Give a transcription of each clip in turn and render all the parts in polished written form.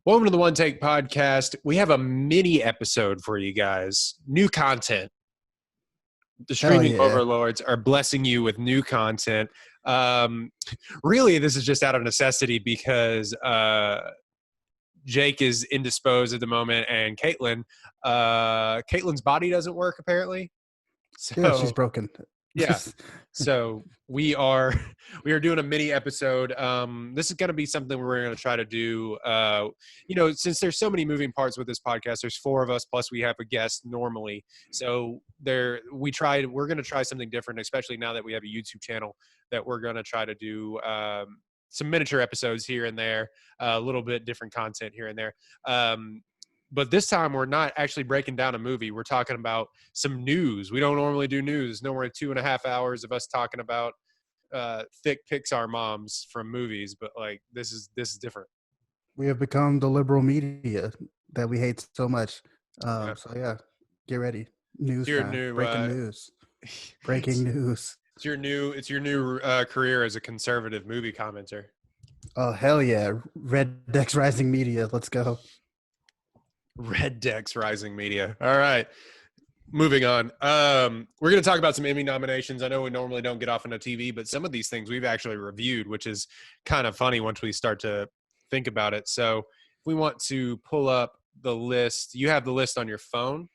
Welcome to the One Take Podcast. We have a mini episode for you guys. New content. The Hell streaming yeah. overlords are blessing you with new content. Really, this is just out of necessity because Jake is indisposed at the moment, and Kaitlyn's body doesn't work apparently. Yeah, she's So broken. yeah. So we are doing a mini episode. This is going to be something we're going to try to do. Since there's so many moving parts with this podcast, there's four of us plus we have a guest normally. So we're going to try something different, especially now that we have a YouTube channel that we're going to try to do some miniature episodes here and there, a little bit different content here and there. But this time we're not actually breaking down a movie. We're talking about some news. We don't normally do news. No more than 2.5 hours of us talking about thick Pixar moms from movies. But like this is different. We have become the liberal media that we hate so much. Yeah. So yeah, get ready. News Your time. new Breaking news. Breaking news. It's your new career as a conservative movie commenter. Oh hell yeah. Red Dex Rising Media. Let's go. Red Dex Rising Media. All right. Moving on. We're going to talk about some Emmy nominations. I know we normally don't get off into TV, but some of these things we've actually reviewed, which is kind of funny once we start to think about it. So if we want to pull up the list, you have the list on your phone.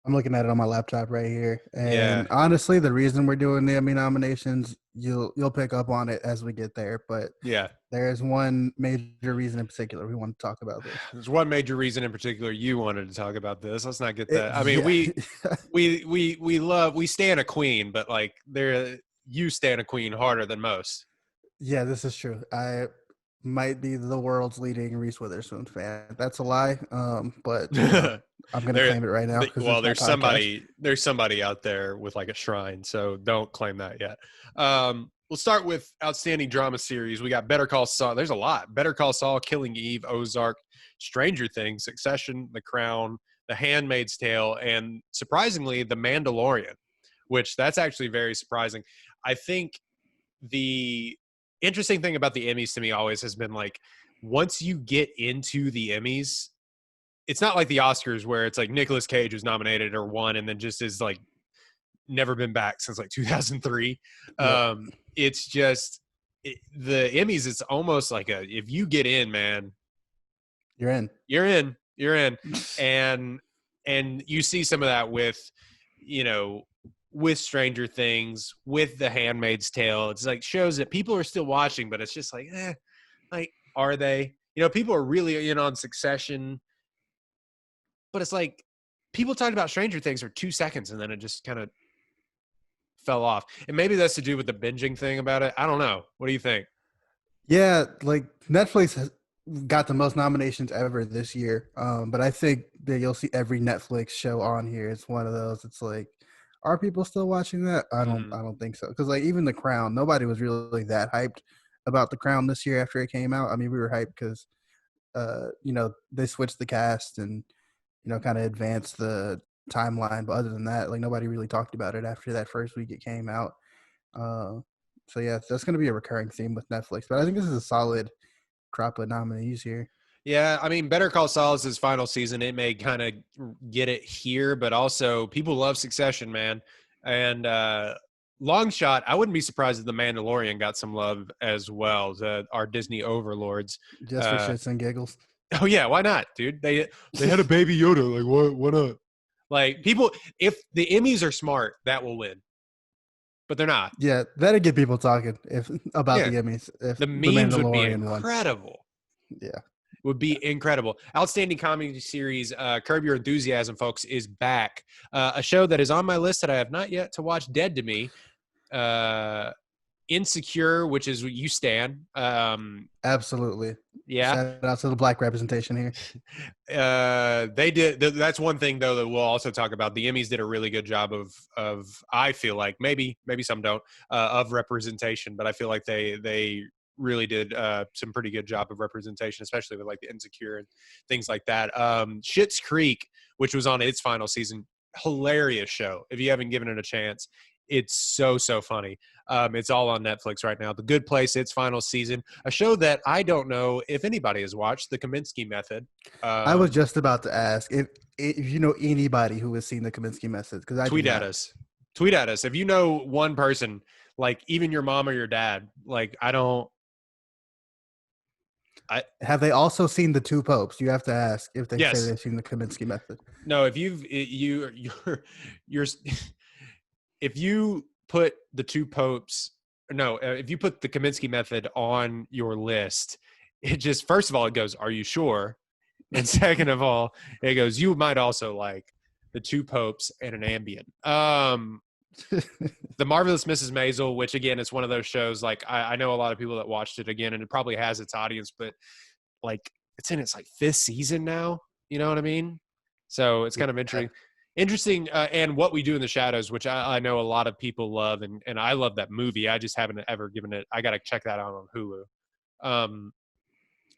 I'm looking at it on my laptop right here. And Yeah. honestly, the reason we're doing the Emmy nominations, you'll pick up on it as we get there. But Yeah. there is one major reason in particular we want to talk about this. There's one major reason in particular you wanted to talk about this. Let's not get that. I mean, Yeah. we stand a queen, but like you stand a queen harder than most. Yeah, this is true. I might be the world's leading Reese Witherspoon fan. That's a lie, but I'm going to claim it right now. Well, there's somebody out there with like a shrine, so don't claim that yet. We'll start with outstanding drama series. We got Better Call Saul. There's a lot. Better Call Saul, Killing Eve, Ozark, Stranger Things, Succession, The Crown, The Handmaid's Tale, and surprisingly, The Mandalorian, which that's actually very surprising. I think the interesting thing about the Emmys to me always has been like, once you get into the Emmys, it's not like the Oscars where it's like Nicolas Cage was nominated or won and then just is like never been back since like 2003. Yep. It's just the Emmys. It's almost like if you get in, man, You're in. and you see some of that with Stranger Things, with The Handmaid's Tale. It's like shows that people are still watching, but it's just like, like, are they? People are really in on Succession, but it's like people talked about Stranger Things for 2 seconds and then it just kind of fell off. And maybe that's to do with the binging thing about it. I don't know. What do you think? Yeah, like Netflix has got the most nominations ever this year. But I think that you'll see every Netflix show on here. It's one of those. It's like, are people still watching that? I don't think so. Because like even The Crown, nobody was really that hyped about The Crown this year after it came out. I mean, we were hyped because they switched the cast and kind of advanced the timeline. But other than that, like nobody really talked about it after that first week it came out. So yeah, that's going to be a recurring theme with Netflix. But I think this is a solid crop of nominees here. Yeah, I mean, Better Call Saul is his final season. It may kind of get it here, but also people love Succession, man. And long shot, I wouldn't be surprised if The Mandalorian got some love as well. Our Disney overlords, just for shits and giggles. Oh yeah, why not, dude? They had a baby Yoda. Like, why not? Like people, if the Emmys are smart, that will win. But they're not. Yeah, that'd get people talking about the Emmys. If the memes would be incredible. Yeah. Would be incredible. Outstanding comedy series, Curb Your Enthusiasm, folks, is back. A show that is on my list that I have not yet to watch, Dead to Me. Insecure, which is what you stand. Absolutely. Yeah. Shout out to the black representation here. They did. That's one thing, though, that we'll also talk about. The Emmys did a really good job of I feel like, maybe some don't, of representation, but I feel like they really did some pretty good job of representation, especially with like the Insecure and things like that. Schitt's Creek, which was on its final season, hilarious show. If you haven't given it a chance, It's so funny. It's all on Netflix right now. The Good Place, its final season, a show that I don't know if anybody has watched, The Kaminsky Method. I was just about to ask if you know anybody who has seen the Kaminsky Method, because I do tweet at not. us. Tweet at us if you know one person, like even your mom or your dad. Like Have they also seen the Two Popes? You have to ask if they say yes. they've seen the Kaminsky Method. No, if you're if you put the Two Popes, no, if you put the Kaminsky Method on your list, it just, first of all, it goes, "Are you sure?" And second of all, it goes, "You might also like the Two Popes and an Ambien." The Marvelous Mrs. Maisel, which again, it's one of those shows. Like I know a lot of people that watched it again, and it probably has its audience, but like it's in its like 5th season now. You know what I mean? So it's kind of interesting. And What We Do in the Shadows, which I know a lot of people love, and I love that movie. I just haven't ever given it. I got to check that out on Hulu.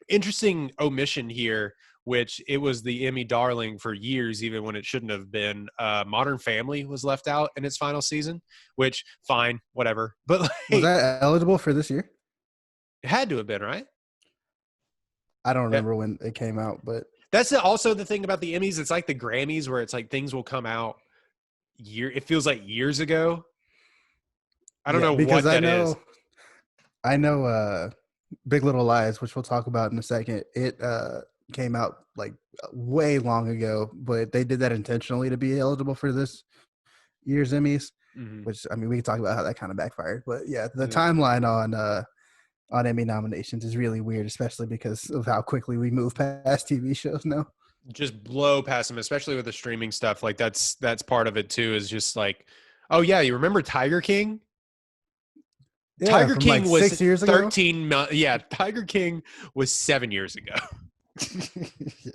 Interesting omission here, which it was the Emmy darling for years, even when it shouldn't have been. Modern Family was left out in its final season, which fine, whatever. But like, Was that eligible for this year? it had to have been, right? I don't remember when it came out, but that's also the thing about the Emmys. It's like the Grammys, where it's like things will come out it feels like years ago. I don't know what that is. I know Big Little Lies, which we'll talk about in a second. It came out like way long ago, but they did that intentionally to be eligible for this year's Emmys. Mm-hmm. Which, I mean, we can talk about how that kind of backfired, but yeah, the timeline on Emmy nominations is really weird, especially because of how quickly we move past TV shows now. Just blow past them, especially with the streaming stuff. Like that's part of it too, is just like, oh yeah, you remember Tiger King? Yeah, Tiger King like was 6 years 13 months. Yeah, Tiger King was 7 years ago. Yeah.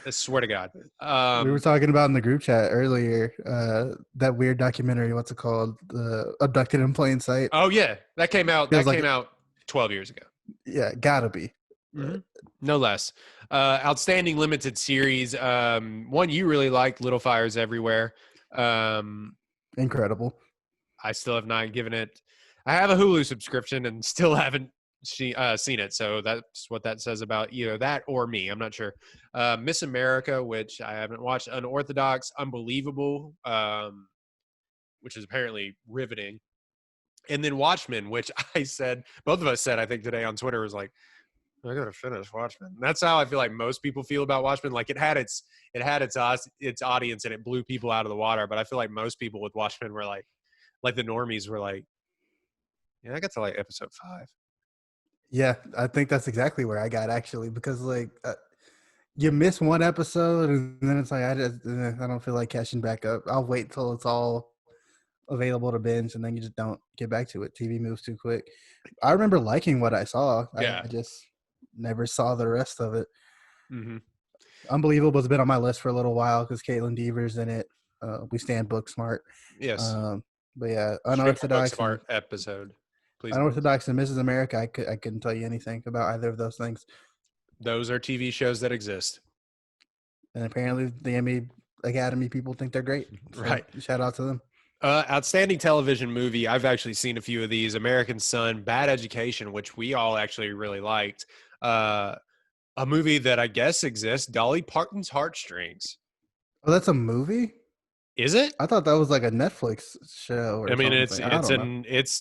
I swear to God. We were talking about in the group chat earlier that weird documentary. What's it called? Abducted in Plain Sight. Oh yeah, that came out. That came out 12 years ago. Yeah, gotta be. Mm-hmm. No less. Outstanding limited series. One you really liked, Little Fires Everywhere. Incredible. I still have not given it. I have a Hulu subscription and still haven't seen it. So that's what that says about either that or me. I'm not sure. Miss America, which I haven't watched. Unorthodox, Unbelievable, which is apparently riveting. And then Watchmen, which both of us said, I think today on Twitter, was like, I gotta finish Watchmen. That's how I feel like most people feel about Watchmen. Like it had its audience and it blew people out of the water. But I feel like most people with Watchmen were like the normies were like, yeah, I got to like episode 5. Yeah, I think that's exactly where I got actually, because like you miss one episode and then it's like I don't feel like catching back up. I'll wait till it's all available to binge, and then you just don't get back to it. TV moves too quick. I remember liking what I saw. Yeah. I just never saw the rest of it. Mm-hmm. Unbelievable has been on my list for a little while because Kaitlyn Dever's in it. We stand book smart. Yes. But yeah, Unorthodox book smart episode. Please. Unorthodox and Mrs. America. I couldn't tell you anything about either of those things. Those are TV shows that exist. And apparently the Emmy Academy people think they're great. So right. Shout out to them. Outstanding television movie. I've actually seen a few of these. American Son, Bad Education, which we all actually really liked. A movie that I guess exists, Dolly Parton's Heartstrings. Oh, that's a movie? Is it? I thought that was like a Netflix show. I mean, it's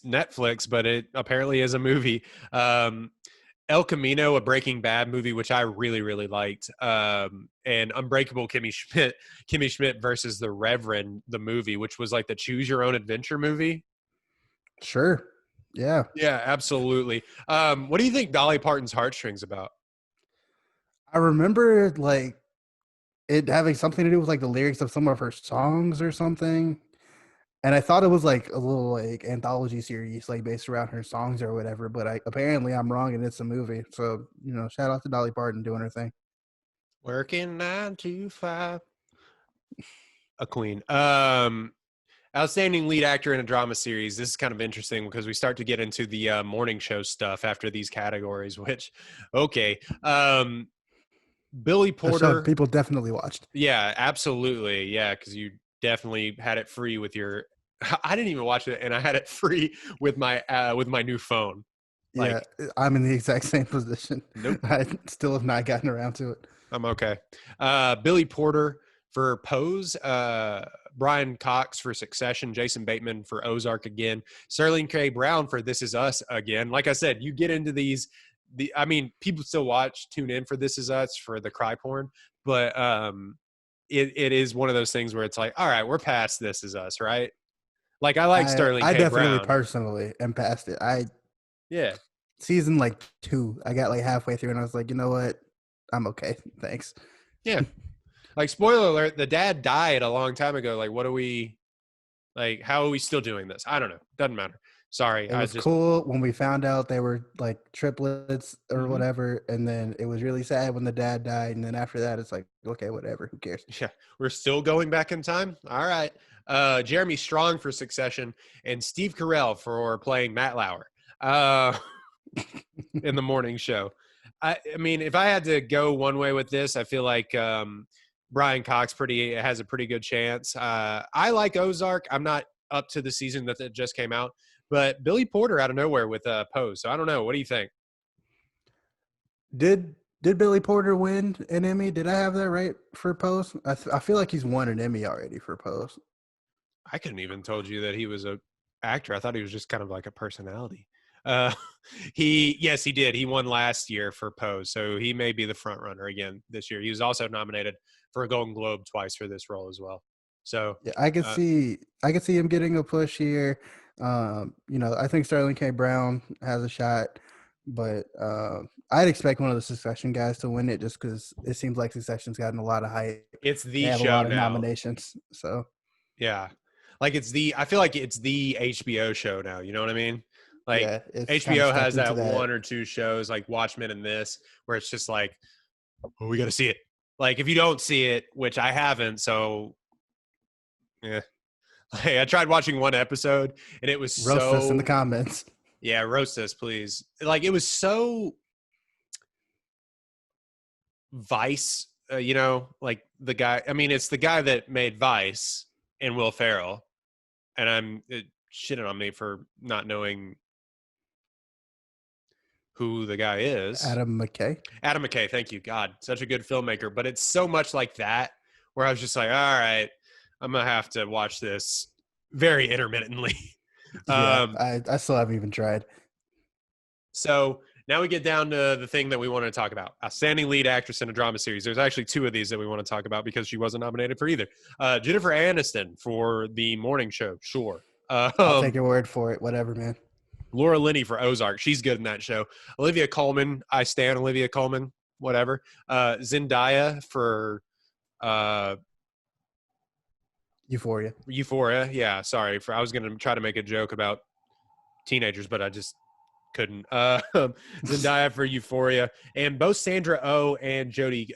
Netflix, but it apparently is a movie. El Camino, a Breaking Bad movie, which I really, really liked. And Unbreakable Kimmy Schmidt versus the Reverend, the movie, which was like the choose your own adventure movie. Sure. Yeah. Yeah, absolutely. What do you think Dolly Parton's Heartstrings about? I remember like it having something to do with like the lyrics of some of her songs or something. And I thought it was like a little like anthology series, like based around her songs or whatever. But apparently I'm wrong and it's a movie. So, shout out to Dolly Parton doing her thing. Working 9 to 5. A queen. Outstanding lead actor in a drama series. This is kind of interesting because we start to get into the morning show stuff after these categories, which, okay. Billy Porter. People definitely watched. Yeah, absolutely. Yeah, because you definitely had it free with your I didn't even watch it, and I had it free with my new phone. Yeah, Like, I'm in the exact same position. nope, I still have not gotten around to it. I'm okay. Billy Porter for Pose, Brian Cox for Succession, Jason Bateman for Ozark again, Sterling K. Brown for This Is Us again. Like I said, you get into these. I mean, people still tune in for This Is Us for the cry porn, but it is one of those things where it's like, all right, we're past This Is Us, right? Like, I like Sterling I K. definitely Brown. personally am past it. Yeah. Season like 2, I got like halfway through and I was like, you know what? I'm okay. Thanks. Yeah. Like, spoiler alert, the dad died a long time ago. Like, what are we, like, how are we still doing this? I don't know. Doesn't matter. Sorry. It was cool when we found out they were like triplets or whatever. And then it was really sad when the dad died. And then after that, it's like, okay, whatever. Who cares? Yeah. We're still going back in time. All right. Jeremy Strong for Succession and Steve Carell for playing Matt Lauer in the morning show. I mean, if I had to go one way with this, I feel like Brian Cox has a pretty good chance. I like Ozark. I'm not up to the season that just came out, but Billy Porter out of nowhere with Pose. So I don't know. What do you think? Did Billy Porter win an Emmy? Did I have that right for Pose? I feel like he's won an Emmy already for Pose. I couldn't even told you that he was a actor. I thought he was just kind of like a personality. He did. He won last year for Pose, so he may be the front runner again this year. He was also nominated for a Golden Globe twice for this role as well. So yeah, I could see him getting a push here. I think Sterling K. Brown has a shot, but I'd expect one of the Succession guys to win it just because it seems like Succession's gotten a lot of hype. It's the they have show a lot of now. Nominations. So yeah, like I feel like it's the HBO show now. You know what I mean? Like, yeah, HBO has that one or two shows like Watchmen and this, where it's just like, oh, we got to see it. Like, if you don't see it, which I haven't, so yeah. Like, I tried watching one episode and it was roast us in the comments. Yeah, roast us, please. Like, it was so Vice, like the guy. I mean, it's the guy that made Vice and Will Ferrell, and it shitting on me for not knowing who the guy is. Adam McKay. Thank you. God, such a good filmmaker. But it's so much like that where I was just like, all right, I'm going to have to watch this very intermittently. Yeah, I still haven't even tried. So now we get down to the thing that we want to talk about. Outstanding lead actress in a drama series. There's actually 2 of these that we want to talk about because she wasn't nominated for either. Jennifer Aniston for The Morning Show. Sure. I'll take your word for it. Whatever, man. Laura Linney for Ozark. She's good in that show. Olivia Colman. I stand Olivia Colman. Whatever. Zendaya for Euphoria. Yeah. Sorry. I was going to try to make a joke about teenagers, but I just couldn't. Zendaya for Euphoria. And both Sandra Oh and Jodie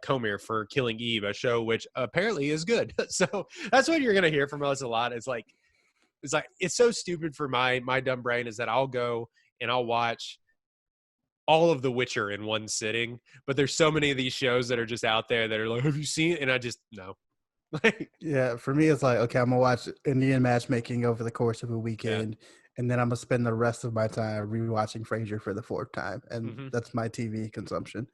Comer for Killing Eve, a show which apparently is good. So that's what you're going to hear from us a lot. It's so stupid for my dumb brain is that I'll go and I'll watch all of The Witcher in one sitting, but there's so many of these shows that are just out there that are like, have you seen it? And I just, no. Yeah, for me, it's like, okay, I'm going to watch Indian Matchmaking over the course of a weekend, and then I'm going to spend the rest of my time rewatching Frasier for the 4th time, and that's my TV consumption.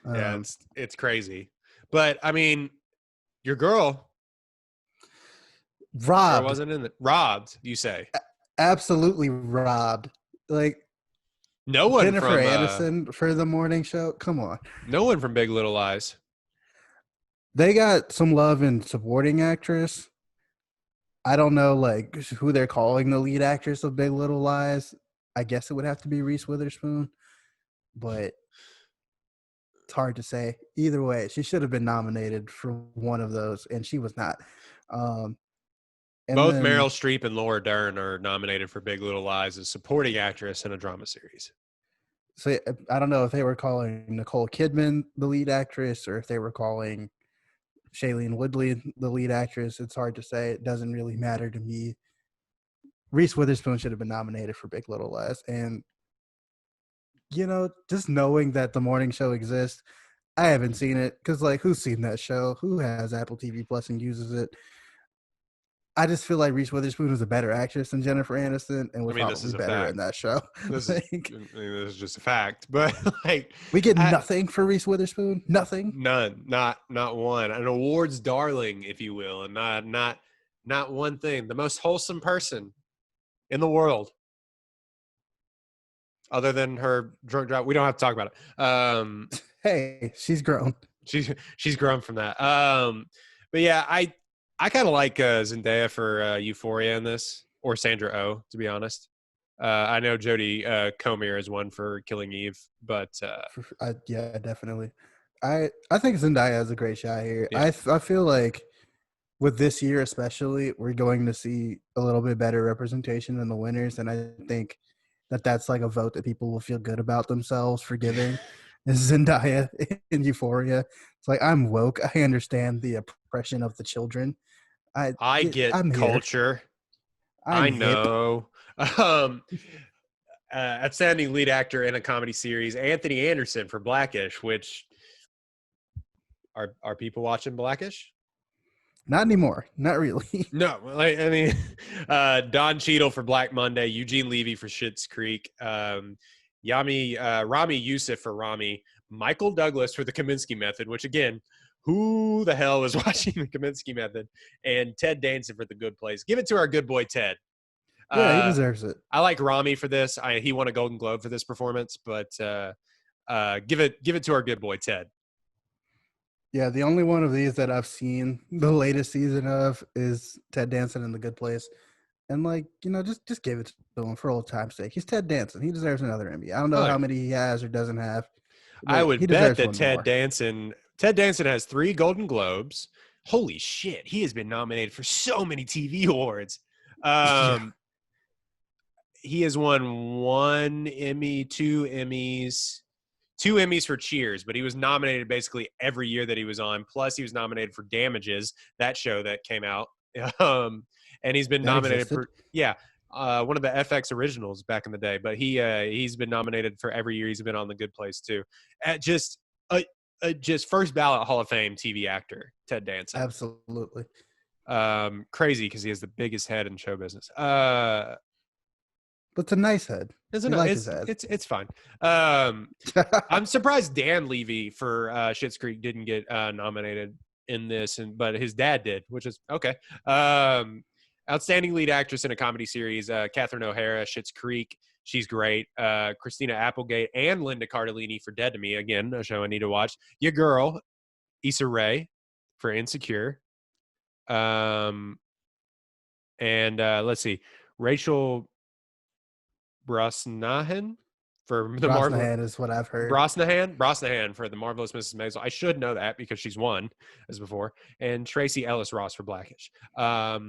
Yeah, it's crazy. But, I mean, your girl robbed, you say? Absolutely robbed. Like, no one Jennifer from Aniston for The Morning Show. Come on. No one from Big Little Lies. They got some love in supporting actress. I don't know like who they're calling the lead actress of Big Little Lies. I guess it would have to be Reese Witherspoon, but it's hard to say. Either way, she should have been nominated for one of those, and she was not. Both Meryl Streep and Laura Dern are nominated for Big Little Lies as supporting actress in a drama series. So I don't know if they were calling Nicole Kidman the lead actress or if they were calling Shailene Woodley the lead actress. It's hard to say. It doesn't really matter to me. Reese Witherspoon should have been nominated for Big Little Lies. And, just knowing that The Morning Show exists, I haven't seen it because, like, who's seen that show? Who has Apple TV Plus and uses it? I just feel like Reese Witherspoon was a better actress than Jennifer Aniston and I was mean, this probably is a better fact. in that show. This is, Like, I mean, this is just a fact. But like, we get I, nothing for Reese Witherspoon. Nothing. none, not one. An awards darling, if you will, and not one thing. The most wholesome person in the world, other than her drunk drive. We don't have to talk about it. Hey, she's grown. She's grown from that. But yeah, I kind of like Zendaya for Euphoria in this, or Sandra Oh, to be honest. I know Jodie Comer is one for Killing Eve, but Yeah, definitely. I think Zendaya is a great shot here. yeah, I feel like with this year especially, we're going to see a little bit better representation in the winners, and I think that's like a vote that people will feel good about themselves for giving. Is Zendaya in Euphoria? It's like, I'm woke. I understand the oppression of the children. I get I'm here. culture. I'm I hip. know. Um, outstanding lead actor in a comedy series, Anthony Anderson for Blackish. Which are people watching Blackish? Not anymore. Not really. No, like I mean, Don Cheadle for Black Monday, Eugene Levy for Schitt's Creek, Rami Youssef for Rami, Michael Douglas for The Kaminsky Method, which again, who the hell is watching The Kaminsky Method? And Ted Danson for The Good Place. Give it to our good boy Ted. Yeah, he Uh, deserves it. I like Rami for this. He won a Golden Globe for this performance, but give it to our good boy Ted. Yeah, the only one of these that I've seen the latest season of is Ted Danson in The Good Place. And like, just give it to him for old time's sake. He's Ted Danson. He deserves another Emmy. I don't know Oh, how many he has or doesn't have, I but he would bet deserves that one more. Ted Danson has 3 Golden Globes. Holy shit, he has been nominated for so many TV awards. Yeah. He has won 1 Emmy, 2 Emmys for Cheers, but he was nominated basically every year that he was on. Plus, he was nominated for Damages, that show that came out. And he's been That nominated existed. for one of the FX originals back in the day. But he's been nominated for every year he's been on The Good Place too. Just just first ballot Hall of Fame TV actor, Ted Danson. Absolutely. Crazy because he has the biggest head in show business. But it's a nice head. We like his head. It's fine. I'm surprised Dan Levy for Schitt's Creek didn't get nominated in this, but his dad did, which is okay. Outstanding lead actress in a comedy series, Catherine O'Hara, Schitt's Creek. She's great. Christina Applegate and Linda Cardellini for Dead to Me. Again, a show I need to watch. Your girl, Issa Rae for Insecure. And let's see, Rachel Brosnahan for the Marvel. Brosnahan is what I've heard. Brosnahan for the Marvelous Mrs. Maisel. I should know that because she's won as before. And Tracy Ellis Ross for Blackish. I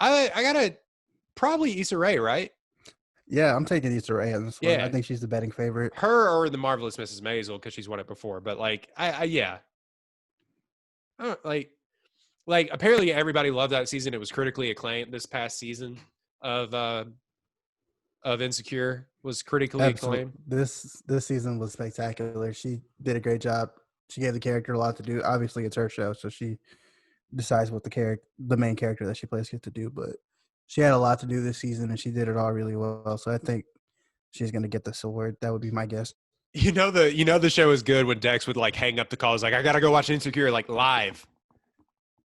gotta probably Issa Rae, right? Yeah, I'm taking Issa Rae on this one. Yeah. I think she's the betting favorite. Her or the Marvelous Mrs. Maisel because she's won it before. But like, yeah. Like apparently everybody loved that season. It was critically acclaimed. This past season of Insecure was critically acclaimed. This season was spectacular. She did a great job. She gave the character a lot to do. Obviously, it's her show, so she decides what the main character that she plays gets to do. But she had a lot to do this season, and she did it all really well. So I think she's going to get this award. That would be my guess. The show is good when Dex would like hang up the calls like I gotta go watch Insecure like live.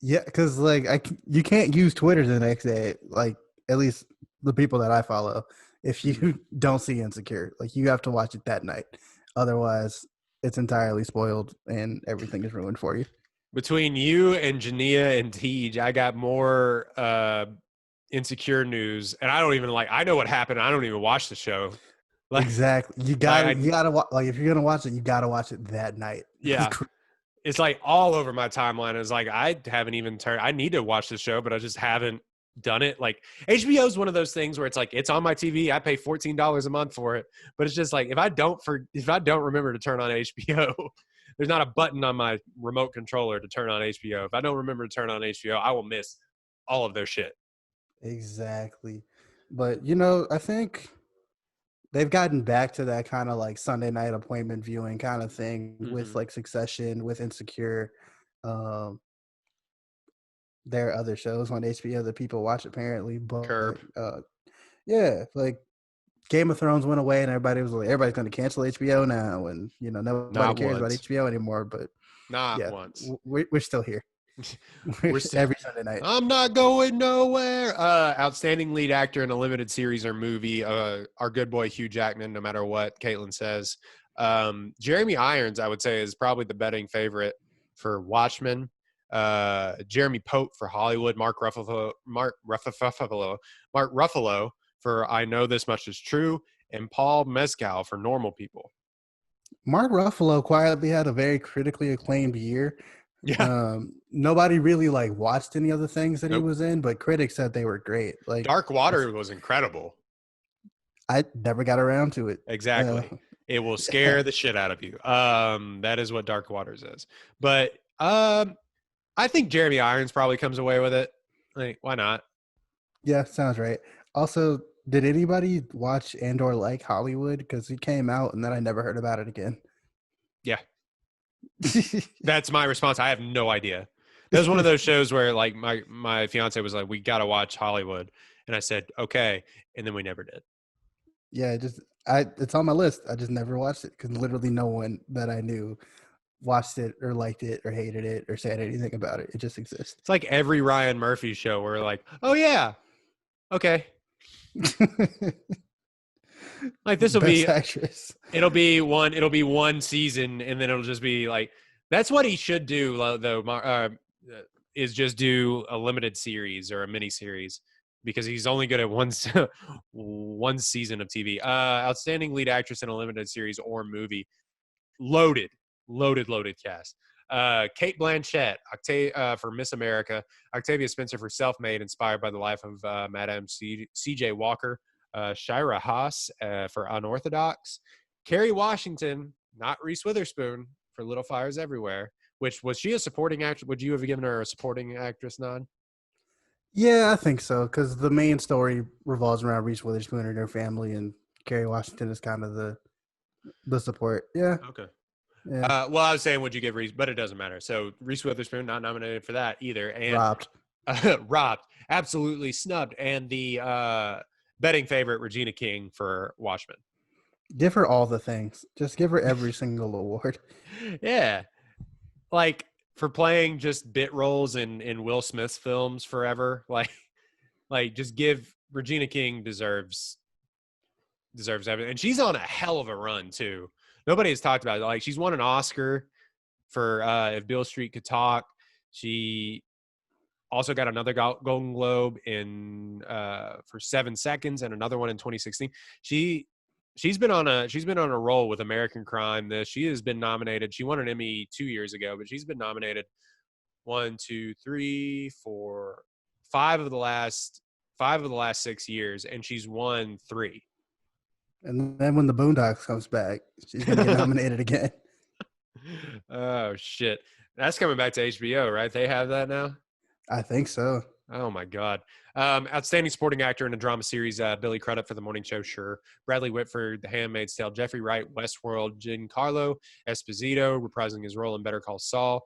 Yeah, because like you can't use Twitter the next day. Like at least the people that I follow, if you don't see Insecure, like you have to watch it that night. Otherwise, it's entirely spoiled and everything is ruined for you. Between you and Jania and Tej, I got more Insecure news, and I know what happened. I don't even watch the show. Like, exactly. You gotta watch. Like if you're gonna watch it, you gotta watch it that night. Yeah. It's like all over my timeline. It's like I haven't even turned. I need to watch the show, but I just haven't done it. Like HBO is one of those things where it's like it's on my TV. I pay $14 a month for it, but it's just like if I don't remember to turn on HBO, there's not a button on my remote controller to turn on HBO. If I don't remember to turn on HBO, I will miss all of their shit. Exactly. But I think they've gotten back to that kind of like Sunday night appointment viewing kind of thing with like Succession, with Insecure. there are other shows on HBO that people watch apparently, but Curb. yeah, like Game of Thrones went away and everybody was like, everybody's going to cancel HBO now, and nobody Not cares about once. HBO anymore. But Not yeah, once. we're still here. We're still. Every Sunday night. I'm not going nowhere. Outstanding lead actor in a limited series or movie. Our good boy Hugh Jackman, no matter what Kaitlyn says. Jeremy Irons, I would say, is probably the betting favorite for Watchmen. Jeremy Pope for Hollywood. Mark Ruffalo for I Know This Much Is True, and Paul Mescal for Normal People. Mark Ruffalo quietly had a very critically acclaimed year. Yeah. Nobody really like watched any other things that he Nope. was in, but critics said they were great. Like Dark Water was incredible. I never got around to it. Exactly. It will scare the shit out of you. That is what Dark Waters is. But I think Jeremy Irons probably comes away with it. Like, why not? Yeah, sounds right. Also, did anybody watch Andor like Hollywood? Because it came out and then I never heard about it again. Yeah. That's my response. I have no idea. That was one of those shows where like my fiance was like, we got to watch Hollywood. And I said, okay. And then we never did. Yeah, it's on my list. I just never watched it because literally no one that I knew watched it or liked it or hated it or said anything about it. It just exists. It's like every Ryan Murphy show where we're like, oh yeah, okay. Like this will be actress. It'll be one season, and then it'll just be like that's what he should do though. Is just do a limited series or a mini series because he's only good at one season of TV. Outstanding lead actress in a limited series or movie. Loaded cast. Kate Blanchett for Miss America. Octavia Spencer for Self-Made, inspired by the life of Madame C.J. Walker. Shira Haas for Unorthodox. Kerry Washington, not Reese Witherspoon, for Little Fires Everywhere. Which was she a supporting actress? Would you have given her a supporting actress nod? Yeah, I think so. Because the main story revolves around Reese Witherspoon and her family, and Kerry Washington is kind of the support. Yeah. Okay. Yeah. Well, I was saying, would you give Reese? But it doesn't matter. So Reese Witherspoon not nominated for that either, and robbed, absolutely snubbed, and the betting favorite Regina King for Watchmen. Give her all the things. Just give her every single award. Yeah. Like for playing just bit roles in Will Smith's films forever. Like just give Regina King deserves everything. And she's on a hell of a run too. Nobody has talked about it. Like she's won an Oscar for If Beale Street Could Talk. She also got another Golden Globe in for 7 Seconds and another one in 2016. She's been on a roll with American Crime. She has been nominated. She won an Emmy 2 years ago, but she's been nominated 1, 2, 3, 4, 5 of the last 6 years, and she's won 3. And then when the Boondocks comes back, she's gonna get nominated again. Oh shit, that's coming back to HBO, right? They have that now. I think so. Oh my God. Outstanding supporting actor in a drama series, Billy Crudup for The Morning Show, sure. Bradley Whitford, The Handmaid's Tale. Jeffrey Wright, Westworld. Giancarlo Esposito, reprising his role in Better Call Saul.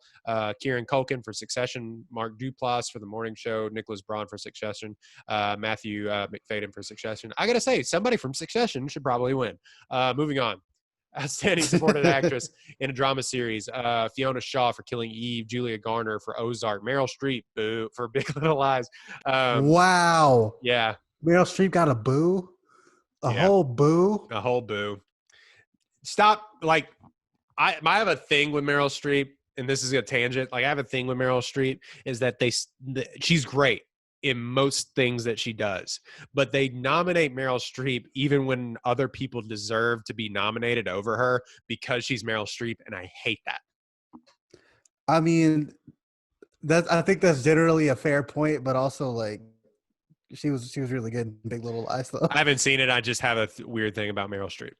Kieran Culkin for Succession. Mark Duplass for The Morning Show. Nicholas Braun for Succession. Matthew McFadden for Succession. I got to say, somebody from Succession should probably win. Moving on. Outstanding supporting actress in a drama series, Fiona Shaw for Killing Eve, Julia Garner for Ozark, Meryl Streep, boo, for Big Little Lies. Wow. Yeah. Meryl Streep got a boo? A whole boo? A whole boo. Stop. Like, I have a thing with Meryl Streep, and this is a tangent. Like, I have a thing with Meryl Streep is that she's great in most things that she does, but they nominate Meryl Streep even when other people deserve to be nominated over her because she's Meryl Streep, and I hate that. I mean, I think that's generally a fair point, but also like she was really good in Big Little Lies though. I haven't seen it. I just have a weird thing about Meryl Streep.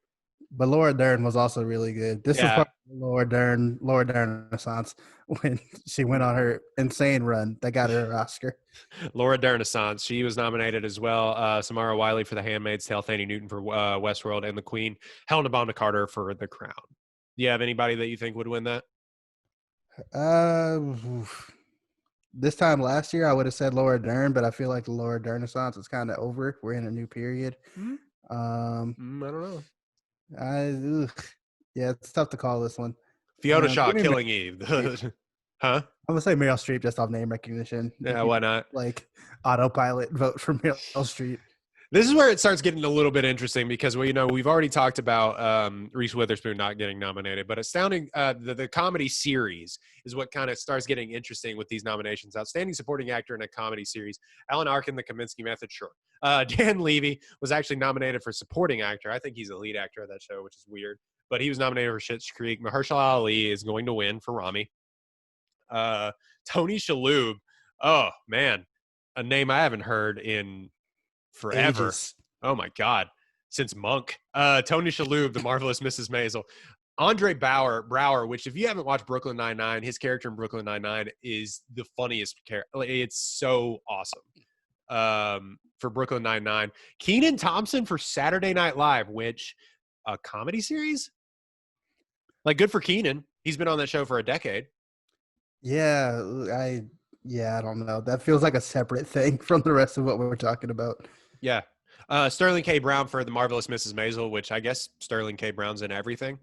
But Laura Dern was also really good. This was part of Laura Dern Renaissance when she went on her insane run that got her an Oscar. Laura Dern Renaissance. She was nominated as well. Samara Wiley for The Handmaid's Tale, Thandie Newton for Westworld, and The Queen. Helena Bonham Carter for The Crown. Do you have anybody that you think would win that? this time last year, I would have said Laura Dern, but I feel like the Laura Dern Renaissance is kind of over. We're in a new period. I don't know. Yeah, it's tough to call this one. Fiona Shaw, give me Killing Meryl Eve. Streep. Huh? I'm gonna say Meryl Streep just off name recognition. Yeah, why not? Like autopilot vote for Meryl Streep. This is where it starts getting a little bit interesting because we've already talked about Reese Witherspoon not getting nominated, but Astounding the comedy series is what kind of starts getting interesting with these nominations. Outstanding Supporting Actor in a Comedy Series, Alan Arkin, The Kaminsky Method, sure. Dan Levy was actually nominated for Supporting Actor. I think he's a lead actor of that show, which is weird, but he was nominated for Schitt's Creek. Mahershala Ali is going to win for Rami. Tony Shalhoub, oh man, a name I haven't heard in forever. Ages. Oh my God. Since Monk. Tony Shalhoub, The Marvelous Mrs. Maisel. Andre Brower, which if you haven't watched Brooklyn Nine-Nine, his character in Brooklyn Nine-Nine is the funniest character. It's so awesome. For Brooklyn Nine-Nine. Kenan Thompson for Saturday Night Live, which a comedy series? Like, good for Kenan. He's been on that show for a decade. Yeah, I don't know. That feels like a separate thing from the rest of what we're talking about. Yeah. Sterling K. Brown for The Marvelous Mrs. Maisel, which I guess Sterling K. Brown's in everything.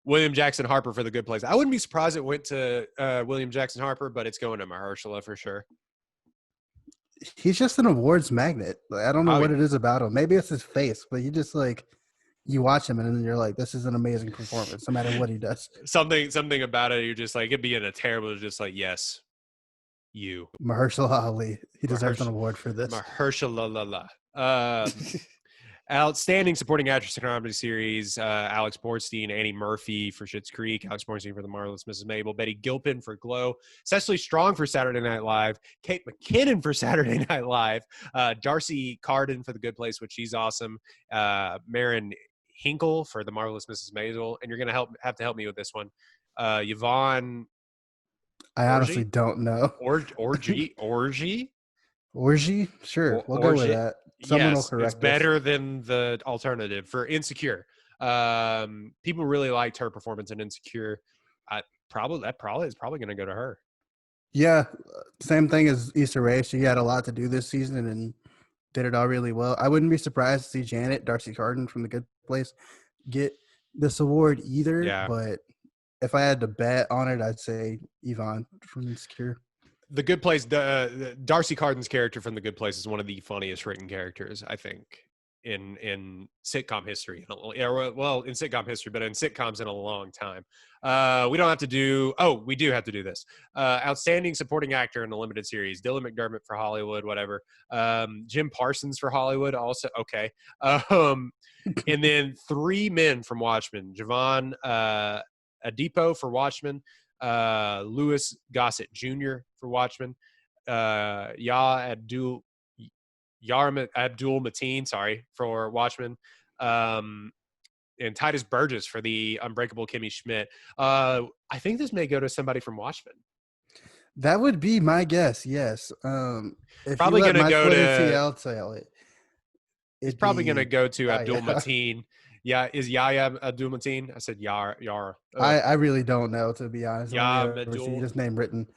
William Jackson Harper for The Good Place. I wouldn't be surprised it went to William Jackson Harper, but it's going to Mahershala for sure. He's just an awards magnet. Like, I don't know what it is about him. Maybe it's his face, but you watch him and then you're like, this is an amazing performance, no matter what he does. Something about it, you're just like, it'd be in a terrible, just like, yes, you. Mahershala Ali. He deserves an award for this. Mahershala. Outstanding Supporting Actress in a Comedy Series, Alex Borstein, Annie Murphy for Schitt's Creek, Alex Borstein for The Marvelous Mrs. Maisel, Betty Gilpin for Glow, Cecily Strong for Saturday Night Live, Kate McKinnon for Saturday Night Live, Darcy Carden for The Good Place, which she's awesome, Marin Hinkle for The Marvelous Mrs. Maisel, and you're going to have to help me with this one. Yvonne. I honestly don't know. Orgy? Sure. We'll go with that. Someone will correct it's better than the alternative for Insecure. People really liked her performance in Insecure. That is probably going to go to her. Yeah, same thing as Issa Rae. She had a lot to do this season and did it all really well. I wouldn't be surprised to see Janet, Darcy Carden from The Good Place, get this award either. Yeah. But if I had to bet on it, I'd say Yvonne from Insecure. The Good Place, Darcy Carden's character from The Good Place is one of the funniest written characters, I think, in sitcom history. Well, in sitcom history, but in sitcoms in a long time. We do have to do this. Outstanding Supporting Actor in a Limited Series, Dylan McDermott for Hollywood, whatever. Jim Parsons for Hollywood, also, okay. And then 3 men from Watchmen, Javon Adipo for Watchmen, Louis Gossett Jr. for Watchmen, Abdul Mateen, for Watchmen, and Titus Burgess for The Unbreakable Kimmy Schmidt. I think this may go to somebody from Watchmen. That would be my guess. Yes. If probably going to go to. It's probably going to go to Abdul Mateen. Yeah, is Yahya Abdul Mateen? I said Yara. I really don't know, to be honest. See this name written.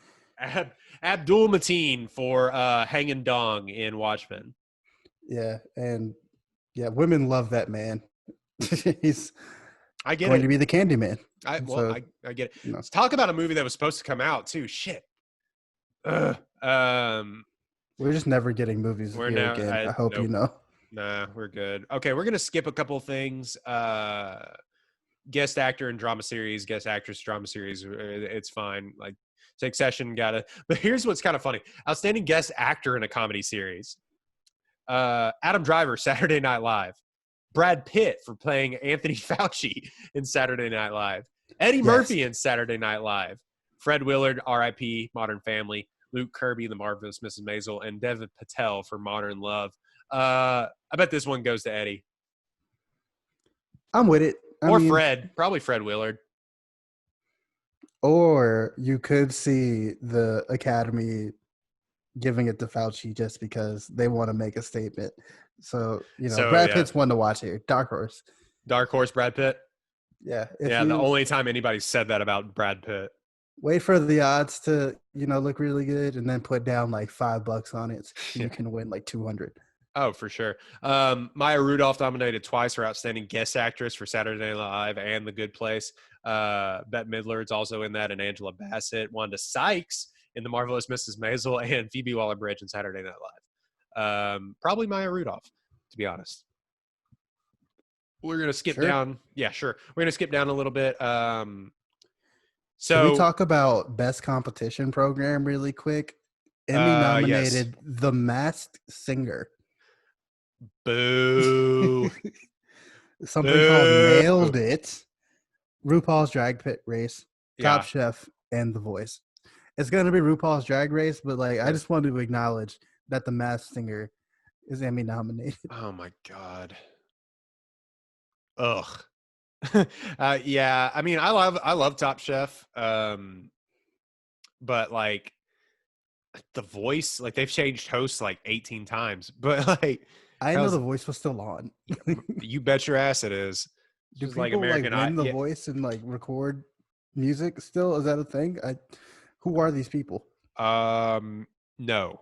Abdul Mateen for Hanging Dong in Watchmen. Yeah, and women love that man. He's going to be the Candyman. I get it. Let's talk about a movie that was supposed to come out too. Shit. We're just never getting movies here again. I hope you know. Nah, we're good. Okay, we're gonna skip a couple things. Guest actor in drama series, guest actress drama series. It's fine. Like Succession, But here's what's kind of funny: outstanding guest actor in a comedy series. Adam Driver, Saturday Night Live. Brad Pitt for playing Anthony Fauci in Saturday Night Live. Eddie Murphy in Saturday Night Live. Fred Willard, R.I.P. Modern Family. Luke Kirby, The Marvelous Mrs. Maisel, and Dev Patel for Modern Love. I bet this one goes to Eddie. I'm with it. Fred. Probably Fred Willard. Or you could see the Academy giving it to Fauci just because they want to make a statement. So, Brad Pitt's one to watch here. Dark horse. Dark horse, Brad Pitt? Yeah. The only time anybody said that about Brad Pitt. Wait for the odds to, look really good, and then put down like $5 on it, so you can win like 200. Oh, for sure. Maya Rudolph nominated twice for Outstanding Guest Actress for Saturday Night Live and The Good Place. Bette Midler's also in that, and Angela Bassett. Wanda Sykes in The Marvelous Mrs. Maisel, and Phoebe Waller-Bridge in Saturday Night Live. Probably Maya Rudolph, to be honest. We're going to skip down. Yeah, sure. We're going to skip down a little bit. Can we talk about Best Competition Program really quick? Emmy nominated yes. The Masked Singer. Boo. Something called Nailed It, RuPaul's Drag Race, Top Chef, and The Voice. It's going to be RuPaul's Drag Race, but I just wanted to acknowledge that The Masked Singer is Emmy nominated. Oh my God. Ugh. Yeah, I mean, I love Top Chef. But The Voice, they've changed hosts 18 times, but I know The Voice was still on. You bet your ass it is. Do people American win The Voice and record music still? Is that a thing? Who are these people? No.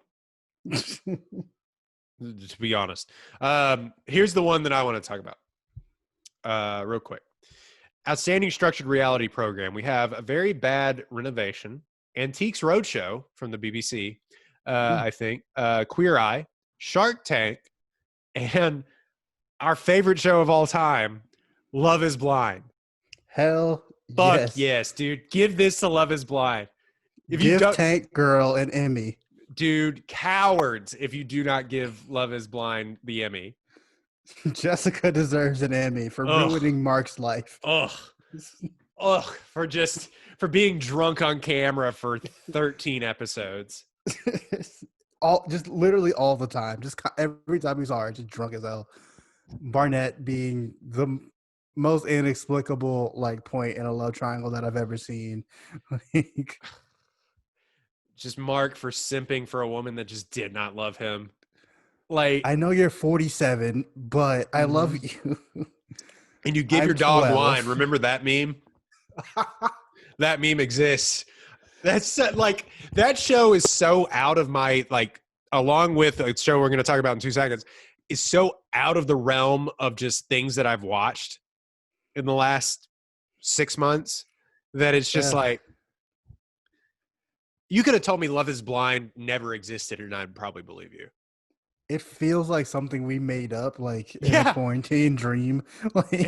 To be honest. Here's the one that I want to talk about. Real quick. Outstanding Structured Reality Program. We have A Very Bad Renovation, Antiques Roadshow from the BBC, I think, Queer Eye, Shark Tank, and our favorite show of all time, Love is Blind. Hell Fuck yes, dude. Give this to Love is Blind. Give Tank Girl an Emmy. Dude, cowards if you do not give Love is Blind the Emmy. Jessica deserves an Emmy for ruining Mark's life. For being drunk on camera for 13 episodes. Just literally all the time. Just every time we saw her, just drunk as hell. Barnett being the most inexplicable point in a love triangle that I've ever seen. Just Mark for simping for a woman that just did not love him. I know you're 47, but I love you. And you give your dog 12. Wine. Remember that meme? That meme exists. That's that show is so out of my along with a show we're going to talk about in 2 seconds, is so out of the realm of just things that I've watched in the last 6 months that it's just you could have told me Love is Blind never existed and I'd probably believe you. It feels like something we made up, in a quarantine dream.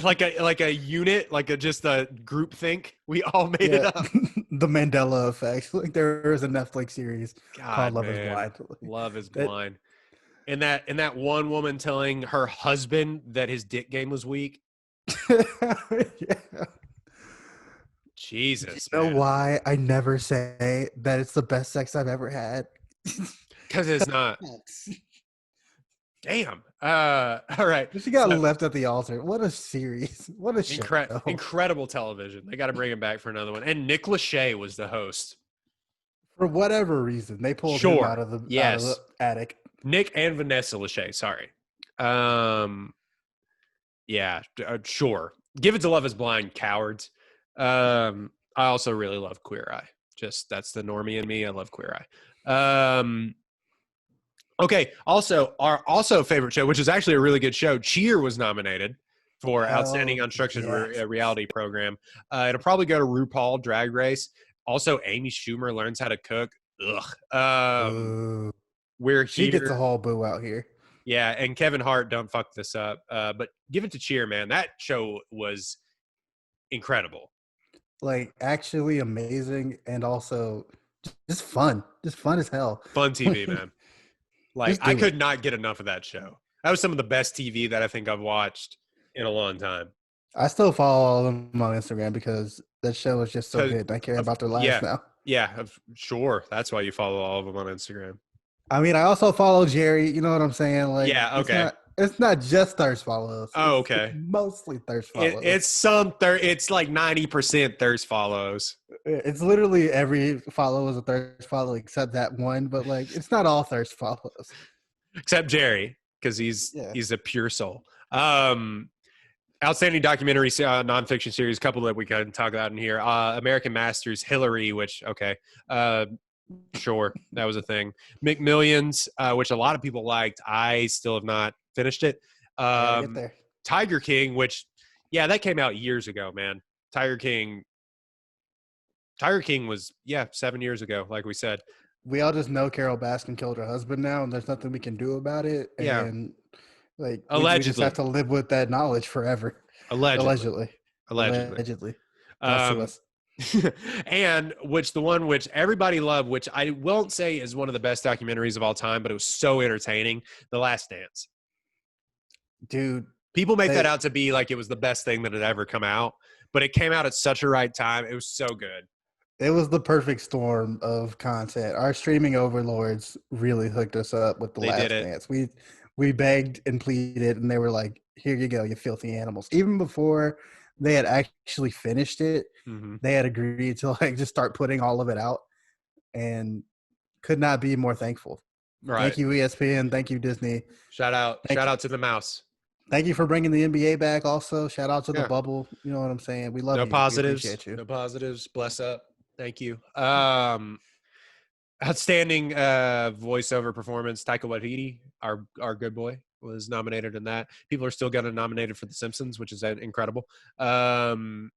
Like a unit, just a group think. We all made it up. The Mandela effect. There is a Netflix series called Love is Blind. Love is Blind. And that one woman telling her husband that his dick game was weak. Jesus. You know why I never say that it's the best sex I've ever had? Because it's not. Damn. All right. She got left at the altar. What a series. What a show. Incredible television. They got to bring him back for another one. And Nick Lachey was the host. For whatever reason, they pulled him out of the attic. Nick and Vanessa Lachey. Sorry. Yeah. Sure. Give it to Love is Blind, cowards. I also really love Queer Eye. That's the normie in me. I love Queer Eye. Okay. Also, our favorite show, which is actually a really good show, Cheer was nominated for Outstanding Unstructured Reality Program. It'll probably go to RuPaul Drag Race. Also, Amy Schumer Learns How to Cook. Ugh. She gets a whole boo out here. Yeah, and Kevin Hart, don't fuck this up. But give it to Cheer, man. That show was incredible. Actually amazing, and also just fun. Just fun as hell. Fun TV, man. I could not get enough of that show. That was some of the best TV that I think I've watched in a long time. I still follow all of them on Instagram because that show is just so good. I care about their lives now. Yeah, sure. That's why you follow all of them on Instagram. I mean, I also follow Jerry. You know what I'm saying? Okay. It's not just thirst follows. Oh, okay. It's mostly thirst follows. It's 90% thirst follows. It's literally every follow is a thirst follow except that one, but it's not all thirst follows. Except Jerry, because he's a pure soul. Outstanding documentary nonfiction series, a couple that we can talk about in here. American Masters, Hillary, which, okay. Sure, that was a thing. McMillions, which a lot of people liked. I still have not finished it. Get there. Tiger King, which, yeah, that came out years ago, man. Tiger King was, 7 years ago, like we said. We all just know Carol Baskin killed her husband now, and there's nothing we can do about it. Yeah. And like, Allegedly. we just have to live with that knowledge forever. Allegedly. And the one which everybody loved, which I won't say is one of the best documentaries of all time, but it was so entertaining, The Last Dance. Dude. People make that out to be like it was the best thing that had ever come out, but it came out at such a right time. It was so good. It was the perfect storm of content. Our streaming overlords really hooked us up with The Last Dance. We begged and pleaded, and they were like, here you go, you filthy animals. Even before they had actually finished it, they had agreed to like just start putting all of it out, and could not be more thankful. Right. Thank you, ESPN. Thank you, Disney. Shout out to the mouse. Thank you for bringing the NBA back also. Shout out to the bubble. You know what I'm saying? We love you. No positives. We appreciate you. No positives. Bless up. Thank you. Outstanding voiceover performance. Taika Waititi, our good boy, was nominated in that. People are still getting nominated for The Simpsons, which is incredible. And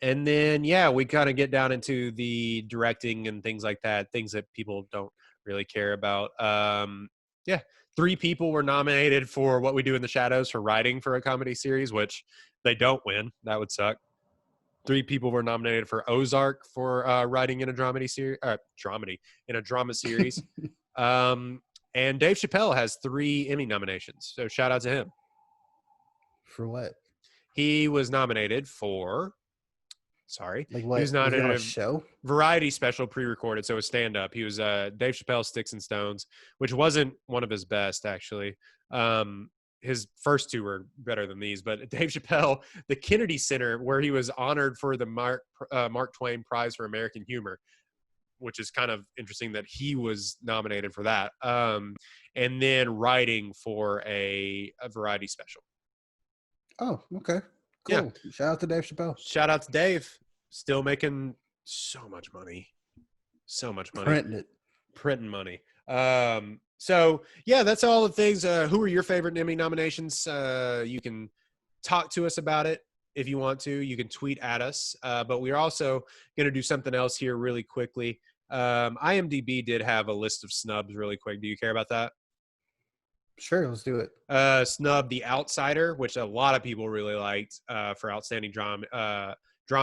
then, we kind of get down into the directing and things like that, things that people don't really care about. 3 people were nominated for What We Do in the Shadows for writing for a comedy series, which they don't win. That would suck. 3 people were nominated for Ozark for writing in a drama series. And Dave Chappelle has 3 Emmy nominations. So shout out to him. For what? He was nominated for. Sorry. Like what? He was nominated on a show? Variety special pre-recorded. So it was stand-up. He was Dave Chappelle's Sticks and Stones, which wasn't one of his best, actually. His first 2 were better than these, but Dave Chappelle, the Kennedy Center, where he was honored for the Mark Twain Prize for American Humor, which is kind of interesting that he was nominated for that. And then writing for a variety special. Oh, okay. Cool. Yeah. Shout out to Dave Chappelle. Shout out to Dave. Still making so much money. Printing money. So, that's all the things. Who are your favorite Emmy nominations? You can talk to us about it if you want to. You can tweet at us. But we're also going to do something else here really quickly. IMDb did have a list of snubs really quick. Do you care about that? Sure, let's do it. Snub The Outsider, which a lot of people really liked for Outstanding Drama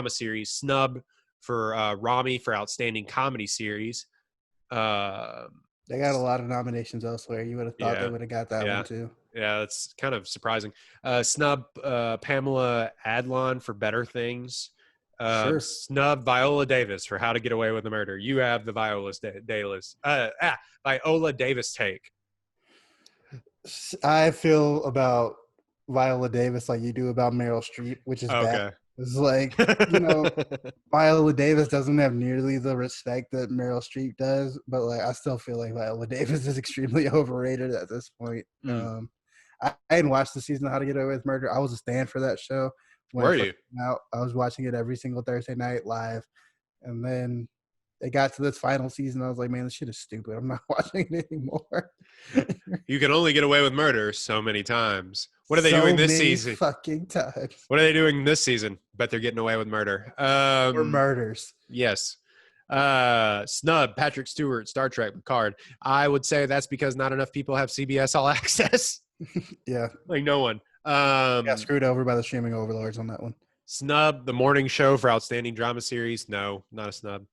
Series. Snub for Rami for Outstanding Comedy Series. They got a lot of nominations elsewhere. You would have thought they would have got that one too. Yeah, that's kind of surprising. Snub Pamela Adlon for Better Things. Sure. Snub Viola Davis for How to Get Away with the Murder. You have the Viola Davis take. I feel about Viola Davis like you do about Meryl Streep, which is bad. It's like, Viola Davis doesn't have nearly the respect that Meryl Streep does, but like I still feel like Viola Davis is extremely overrated at this point. I hadn't watched the season of How to Get Away with Murder. I was a stan for that show. Were you? I was watching it every single Thursday night live, and then it got to this final season. I was like, man, this shit is stupid. I'm not watching it anymore. You can only get away with murder so many times. What are they doing this season? Fucking times. What are they doing this season? Bet they're getting away with murder. Or murders. Yes. Snub, Patrick Stewart, Star Trek, Picard. I would say that's because not enough people have CBS All Access. Yeah. Like no one. Got screwed over by the streaming overlords on that one. Snub, The Morning Show for Outstanding Drama Series. No, not a snub.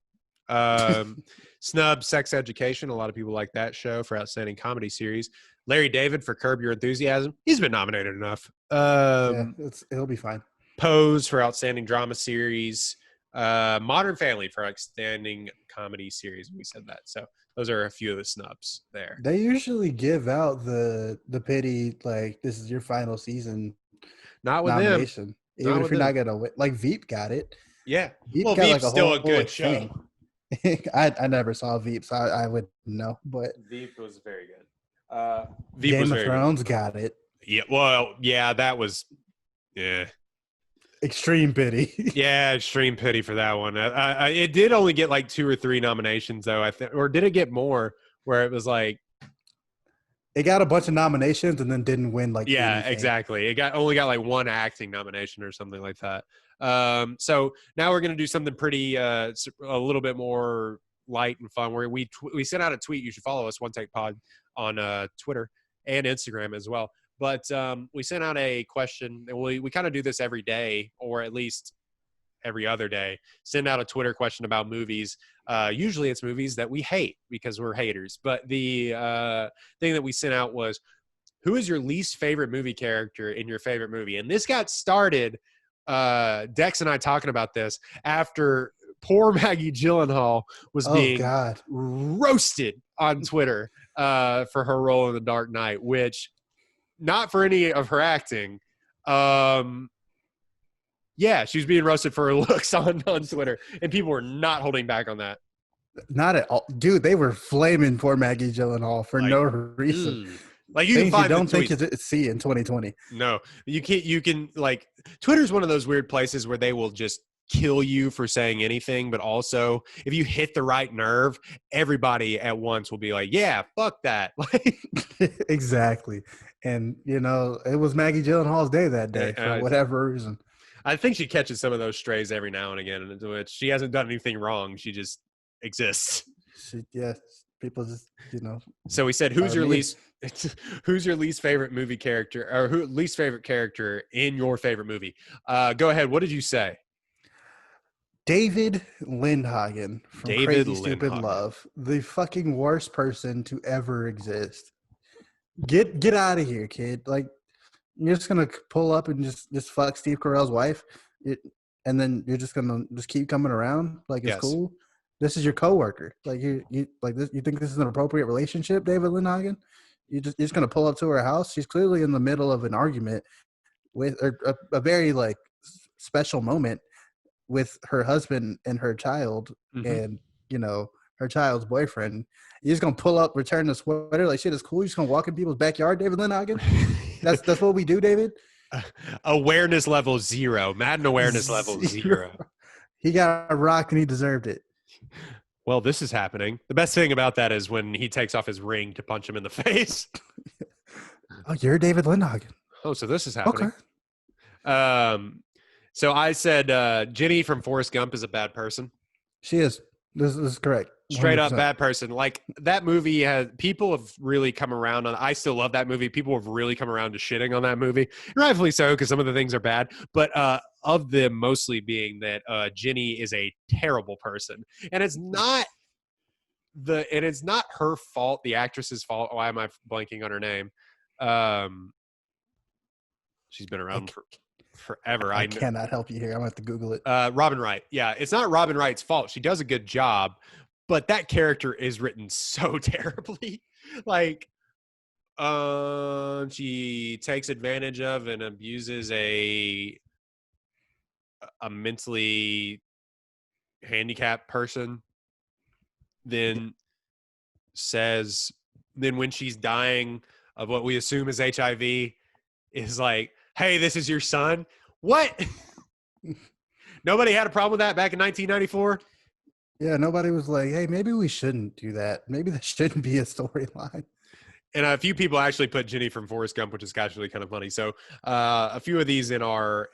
Snub, Sex Education. A lot of people like that show for Outstanding Comedy Series. Larry David for Curb Your Enthusiasm. He's been nominated enough. It'll be fine. Pose for Outstanding Drama Series. Modern Family for Outstanding Comedy Series. We said that. So those are a few of the snubs there. They usually give out the pity, like, this is your final season. Not with nomination. them. Even if you're not going to win. Like, Veep got it. Yeah. Veep got Veep's still a good show. Thing. I never saw Veep, so I wouldn't know. But Veep was very good. Veep Game of Thrones got it. Yeah, well, yeah, that was, yeah. Extreme pity. Yeah, extreme pity for that one. It did only get like 2 or 3 nominations, though. I think, or did it get more? Where it was like, It got a bunch of nominations and then didn't win like yeah, anything. exactly. It only got like 1 acting nomination or something like that. So now we're gonna do something pretty, a little bit more light and fun. Where we sent out a tweet. You should follow us, One Take Pod, on Twitter and Instagram as well. But we sent out a question, and we kind of do this every day, or at least every other day. Send out a Twitter question about movies. Usually it's movies that we hate because we're haters. But the thing that we sent out was, who is your least favorite movie character in your favorite movie? And this got started, Dex and I talking about this after poor Maggie Gyllenhaal was being roasted on Twitter for her role in The Dark Knight, which, not for any of her acting. Yeah, she was being roasted for her looks on Twitter, and people were not holding back on that. Not at all, dude. They were flaming poor Maggie Gyllenhaal for no reason. Like, you can find don't think you see in 2020. No, you can't. You can, like, Twitter's one of those weird places where they will just kill you for saying anything, but also if you hit the right nerve, everybody at once will be like, "Yeah, fuck that." Exactly. And it was Maggie Gyllenhaal's day that day for whatever reason. I think she catches some of those strays every now and again, in which she hasn't done anything wrong. She just exists. People just, So we said, who's your least favorite movie character, or least favorite character in your favorite movie? Go ahead. What did you say? David Lindhagen from Crazy Stupid Love, the fucking worst person to ever exist. Get out of here, kid. Like, you're just gonna pull up and just fuck Steve Carell's wife, and then you're just gonna keep coming around like it's cool. This is your coworker. Like, you like this. You think this is an appropriate relationship, David Lindhagen? You're just gonna pull up to her house. She's clearly in the middle of an argument with a very like special moment with her husband and her child, and her child's boyfriend. You're just gonna pull up, return the sweater like shit is cool. You're just gonna walk in people's backyard, David Lindhagen. That's what we do, David. Awareness level 0. Madden awareness level 0. He got a rock and he deserved it. Well, this is happening. The best thing about that is when he takes off his ring to punch him in the face. Oh, you're David Lindhagen. Oh, so this is happening. Okay. So I said Ginny from Forrest Gump is a bad person. She is. This is correct. 100%. Straight up bad person. Like, that movie people have really come around on. I still love that movie. People have really come around to shitting on that movie. Rightfully so, because some of the things are bad. But of them mostly being that Ginny is a terrible person, and it's not her fault. The actress's fault. Why am I blanking on her name? She's been around forever. I cannot help you here. I'm gonna have to Google it. Robin Wright. Yeah, it's not Robin Wright's fault. She does a good job, but that character is written so terribly. Like, she takes advantage of and abuses a mentally handicapped person. Then when she's dying of what we assume is HIV, is like, "Hey, this is your son." What? Nobody had a problem with that back in 1994? Yeah, nobody was like, "Hey, maybe we shouldn't do that. Maybe that shouldn't be a storyline." And a few people actually put Ginny from Forrest Gump, which is actually kind of funny. So a few of these in our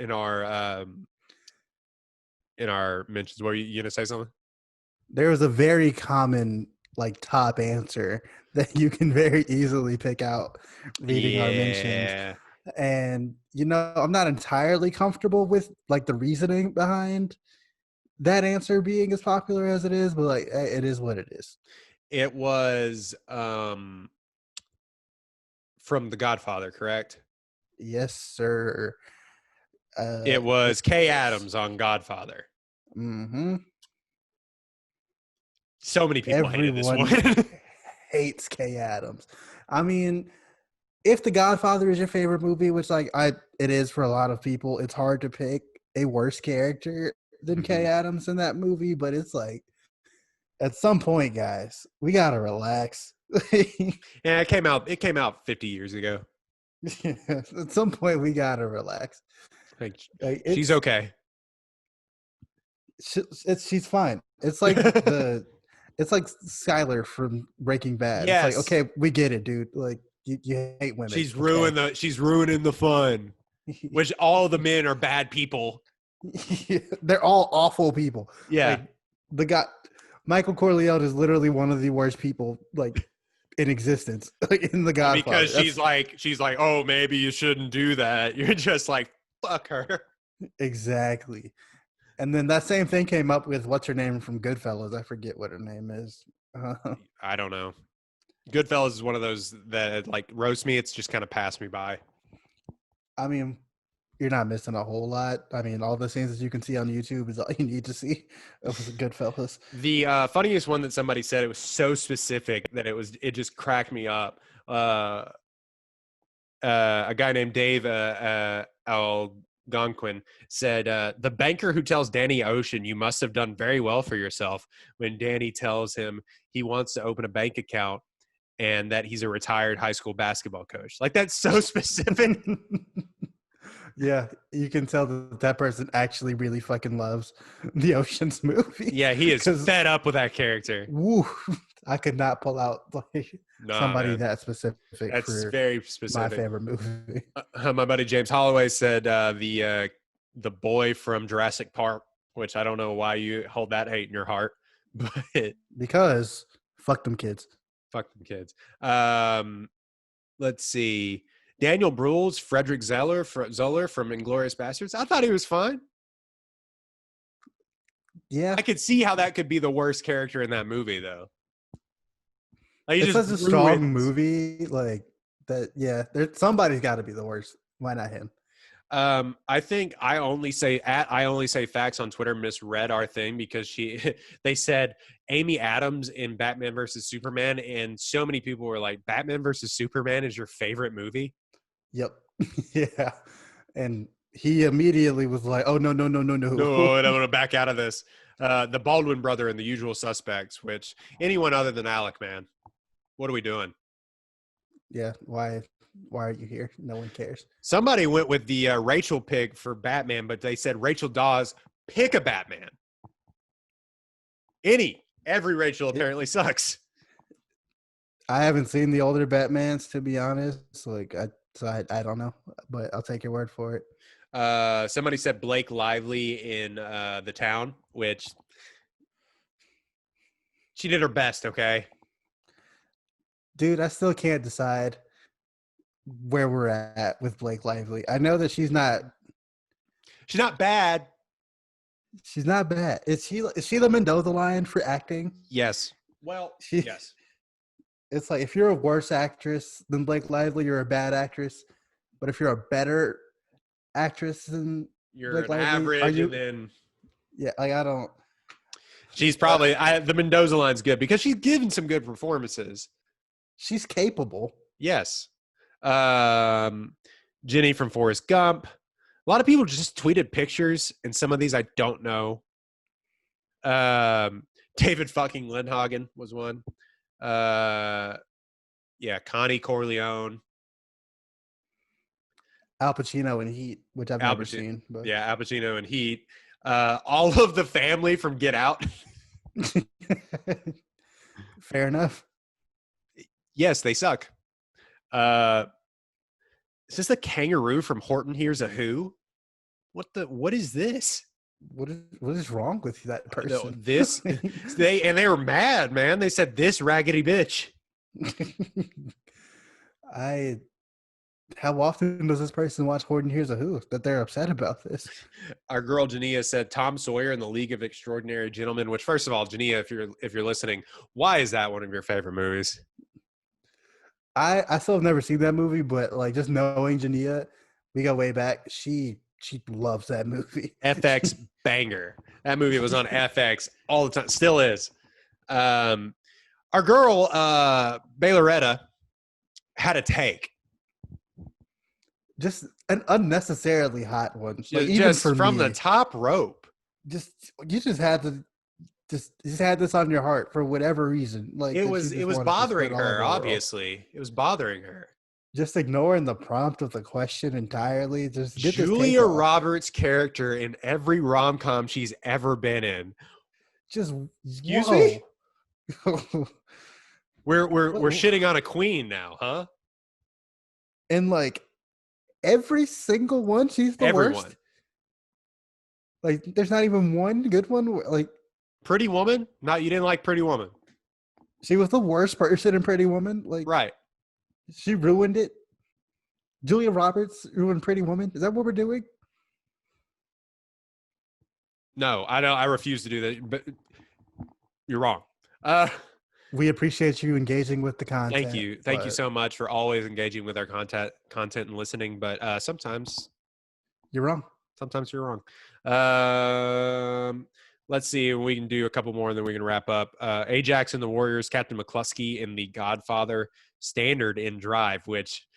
mentions. Were you gonna say something? There was a very common like top answer that you can very easily pick out reading our mentions. And I'm not entirely comfortable with like the reasoning behind that answer being as popular as it is, but like, it is what it is. It was from The Godfather, correct? Yes, sir. It was Kay Adams on Godfather. Mm-hmm. So many people hated this one. Hates Kay Adams. I mean, if The Godfather is your favorite movie, which it is for a lot of people, it's hard to pick a worse character than Kay Adams in that movie. But it's like, at some point, guys, we gotta relax. Yeah, it came out 50 years ago. At some point, we gotta relax. Like, Like, she's okay. She's fine. It's like it's like Skylar from Breaking Bad. It's like, Yes. okay, we get it, dude. Like you hate women. She's okay? she's ruining the fun. Which all the men are bad people. They're all awful people. Yeah. Like the guy Michael Corleone is literally one of the worst people like in existence, like in The Godfather. Because she's like, oh, maybe you shouldn't do that. You're just like, fuck her. Exactly. And then that same thing came up with what's her name from Goodfellas. I forget what her name is. I don't know. Goodfellas is one of those that like roast me. It's just kind of passed me by. I mean, you're not missing a whole lot. I mean, all the scenes that you can see on YouTube is all you need to see. It was Goodfellas. The funniest one that somebody said, it was so specific that it just cracked me up. A guy named Dave Algonquin said, the banker who tells Danny Ocean, you must have done very well for yourself, when Danny tells him he wants to open a bank account and that he's a retired high school basketball coach. Like, that's so specific. Yeah, you can tell that person actually really fucking loves the Ocean's movie. Yeah, he is fed up with that character. Woo, I could not pull out like somebody that specific. That's for very specific. My favorite movie. My buddy James Holloway said the boy from Jurassic Park, which I don't know why you hold that hate in your heart, but because fuck them kids. Fuck them kids. Let's see. Daniel Bruhl's Frederick Zeller from Inglourious Bastards. I thought he was fine. Yeah, I could see how that could be the worst character in that movie, though. Like, it's such a strong movie, like that. Yeah, somebody's got to be the worst. Why not him? I think I only say facts on Twitter misread our thing because they said Amy Adams in Batman versus Superman, and so many people were like, Batman versus Superman is your favorite movie? Yep. Yeah. And he immediately was like, oh, no. No, I'm going to back out of this. The Baldwin brother in The Usual Suspects, which anyone other than Alec, man, what are we doing? Yeah. Why are you here? No one cares. Somebody went with the Rachel pick for Batman, but they said Rachel Dawes, pick a Batman. Every Rachel apparently sucks. I haven't seen the older Batmans, to be honest. Like, I don't know, but I'll take your word for it. Somebody said Blake Lively in The Town, which she did her best, okay? Dude, I still can't decide where we're at with Blake Lively. I know that she's not bad. She's not bad. Is she the Mendoza line for acting? Yes. Well, yes. It's like, if you're a worse actress than Blake Lively, you're a bad actress. But if you're a better actress than you're Blake an Lively, average, and then yeah, like I don't. She's probably the Mendoza line's good because she's given some good performances. She's capable. Yes. Jenny from Forrest Gump. A lot of people just tweeted pictures, and some of these I don't know. David fucking Lindhagen was one. Yeah, Connie Corleone. Al Pacino in Heat, which I've never seen. But. Yeah, Al Pacino in Heat. All of the family from Get Out. Fair enough. Yes, they suck. Is this the kangaroo from Horton Hears a Who? What is this? What is wrong with that person? They were mad, man. They said, this raggedy bitch. How often does this person watch Horton Hears a Who that they're upset about this? Our girl Jania said Tom Sawyer in the League of Extraordinary Gentlemen, which, first of all, Jania, if you're listening, why is that one of your favorite movies? I still have never seen that movie, but like, just knowing Jania, we go way back. She loves that movie. FX banger. That movie was on FX all the time. Still is. Our girl Bayloretta had a take. Just an unnecessarily hot one. Like, even just from the top rope. You just had this on your heart for whatever reason. Like, it was bothering her. Obviously, it was bothering her. just ignoring the prompt of the question entirely. Just get this Julia take off. Roberts' character in every rom-com she's ever been in. Just Excuse whoa. me? We're shitting on a queen now, huh? And like every single one, she's the Everyone. worst. Like, there's not even one good one. Like, Pretty Woman? Not you didn't like Pretty Woman. she was the worst person in Pretty Woman. Like, Right. she ruined it. Julia Roberts ruined Pretty Woman. Is that what we're doing? No, I know. I refuse to do that. But you're wrong. We appreciate you engaging with the content. Thank you. Thank you so much for always engaging with our content and listening. But sometimes you're wrong. Sometimes you're wrong. Let's see. We can do a couple more and then we can wrap up. Ajax and the Warriors, Captain McCluskey in The Godfather, Standard in Drive, which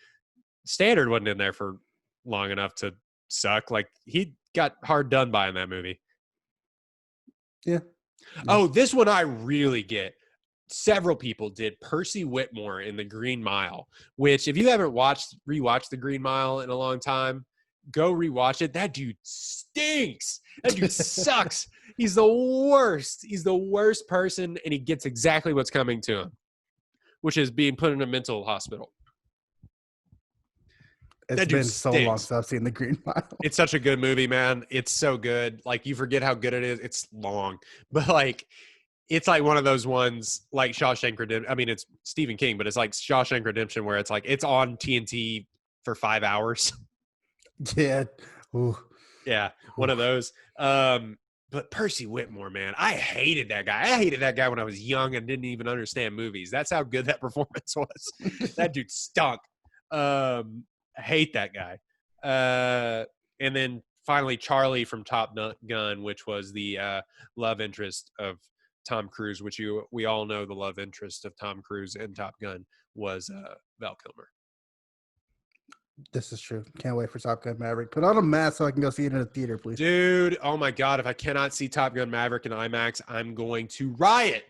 Standard wasn't in there for long enough to suck. Like, he got hard done by in that movie. Yeah. Oh, this one I really get. Several people did Percy Whitmore in The Green Mile, which if you haven't rewatched The Green Mile in a long time, go rewatch it. That dude stinks. That dude sucks. He's the worst. He's the worst person, and he gets exactly what's coming to him, which is being put in a mental hospital. It's been so long since I've seen The Green Mile. It's such a good movie, man. It's so good. Like, you forget how good it is. It's long, but like, it's like one of those ones like Shawshank Redemption. I mean, it's Stephen King, but it's like Shawshank Redemption where it's like it's on TNT for 5 hours. Yeah. Ooh. Yeah, one of those. But Percy Whitmore, man, I hated that guy. I hated that guy when I was young and didn't even understand movies. That's how good that performance was. That dude stunk. I hate that guy. And then finally, Charlie from Top Gun, which was the love interest of Tom Cruise, which we all know the love interest of Tom Cruise in Top Gun was Val Kilmer. This is true. Can't wait for Top Gun Maverick. Put on a mask so I can go see it in a theater, please. Dude, oh my God. If I cannot see Top Gun Maverick in IMAX, I'm going to riot.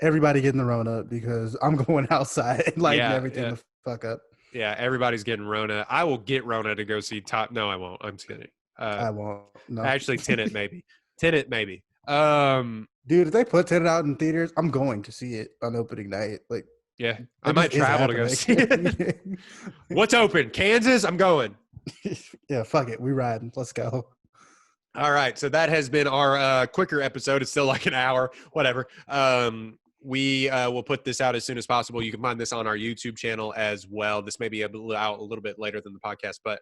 Everybody getting the Rona because I'm going outside and lighting everything the fuck up. Yeah, everybody's getting Rona. I will get Rona to go see No, I won't. I'm just kidding. I won't. No. Actually, Tenet maybe. Tenet maybe. Dude, if they put Tenet out in theaters, I'm going to see it on opening night. Like, yeah, I might travel to go see it. What's open? Kansas? I'm going. Yeah, fuck it. We riding. Let's go. All right. So that has been our quicker episode. It's still like an hour, whatever. We will put this out as soon as possible. You can find this on our YouTube channel as well. This may be out a little bit later than the podcast, but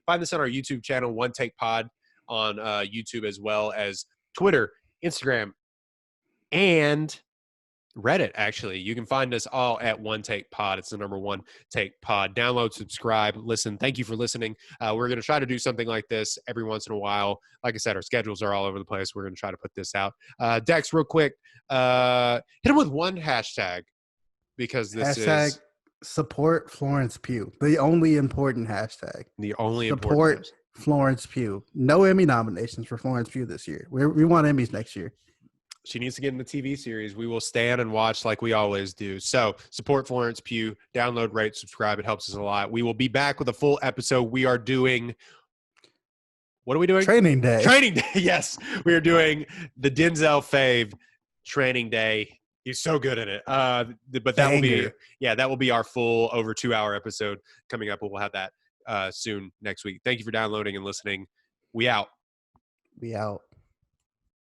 find this on our YouTube channel, One Take Pod, on YouTube, as well as Twitter, Instagram, and Reddit. Actually, you can find us all at One Take Pod. It's the number One Take Pod. Download, subscribe, listen. Thank you for listening. We're going to try to do something like this every once in a while. Like I said, our schedules are all over the place. We're going to try to put this out. Dex, real quick, hit him with one hashtag, because this is support Florence Pugh. The only important hashtag. The only support important Florence Pugh. No Emmy nominations for Florence Pugh this year. We want Emmys next year. She needs to get in the TV series. We will stand and watch like we always do. So support Florence Pugh. Download, rate, subscribe. It helps us a lot. We will be back with a full episode. We are doing – what are we doing? Training Day. Training Day, yes. We are doing the Denzel fave Training Day. He's so good at it. But that will be our full over 2-hour episode coming up. We'll have that soon next week. Thank you for downloading and listening. We out. We out.